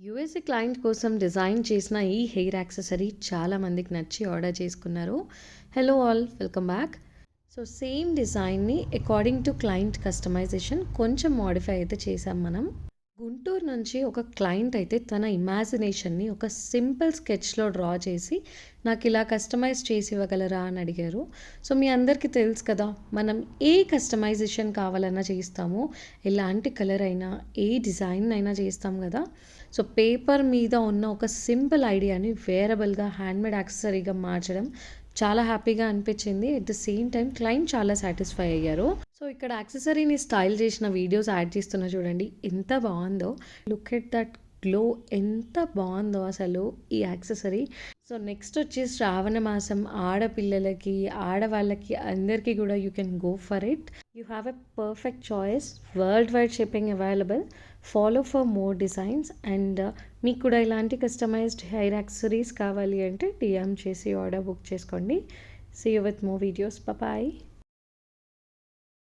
USA client కోసం design చేసిన ఈ హెయిర్ యాక్సెసరీ చాలా మందికి నచ్చి ఆర్డర్ చేసుకున్నారు. Hello all, welcome back. So same డిజైన్ని అకార్డింగ్ టు క్లయింట్ కస్టమైజేషన్ కొంచెం మోడిఫై అయితే చేసాం మనం. గుంటూరు నుంచి ఒక క్లయింట్ అయితే తన ఇమాజినేషన్ని ఒక సింపుల్ స్కెచ్లో డ్రా చేసి నాకు ఇలా కస్టమైజ్ చేసి ఇవ్వగలరా అని అడిగారు. సో మీ అందరికీ తెలుసు కదా, మనం ఏ కస్టమైజేషన్ కావాలన్నా చేస్తాము. ఎలాంటి కలర్ అయినా, ఏ డిజైన్ అయినా చేస్తాం కదా. సో పేపర్ మీద ఉన్న ఒక సింపుల్ ఐడియాని వేరబుల్గా హ్యాండ్మేడ్ యాక్సెసరీగా మార్చడం చాలా హ్యాపీగా అనిపించింది. At the same time client చాలా సాటిస్ఫై అయ్యారు. సో ఇక్కడ యాక్సెసరీని స్టైల్ చేసిన వీడియోస్ యాడ్ చేస్తున్నా చూడండి, ఎంత బాగుందో. లుక్ ఎట్ దట్ గ్లో, ఎంత బాగుందో అసలు ఈ యాక్సెసరీ. సో నెక్స్ట్ వచ్చి శ్రావణ మాసం, ఆడపిల్లలకి, ఆడవాళ్ళకి అందరికీ కూడా you can go for it. You have a perfect choice, world wide shipping available. Follow for more designs. And మీకు కూడా ఇలాంటి కస్టమైజ్డ్ హెయిర్ యాక్సెసరీస్ కావాలి అంటే డిఎం చేసి ఆర్డర్ బుక్ చేసుకోండి. See you with more videos. Bye.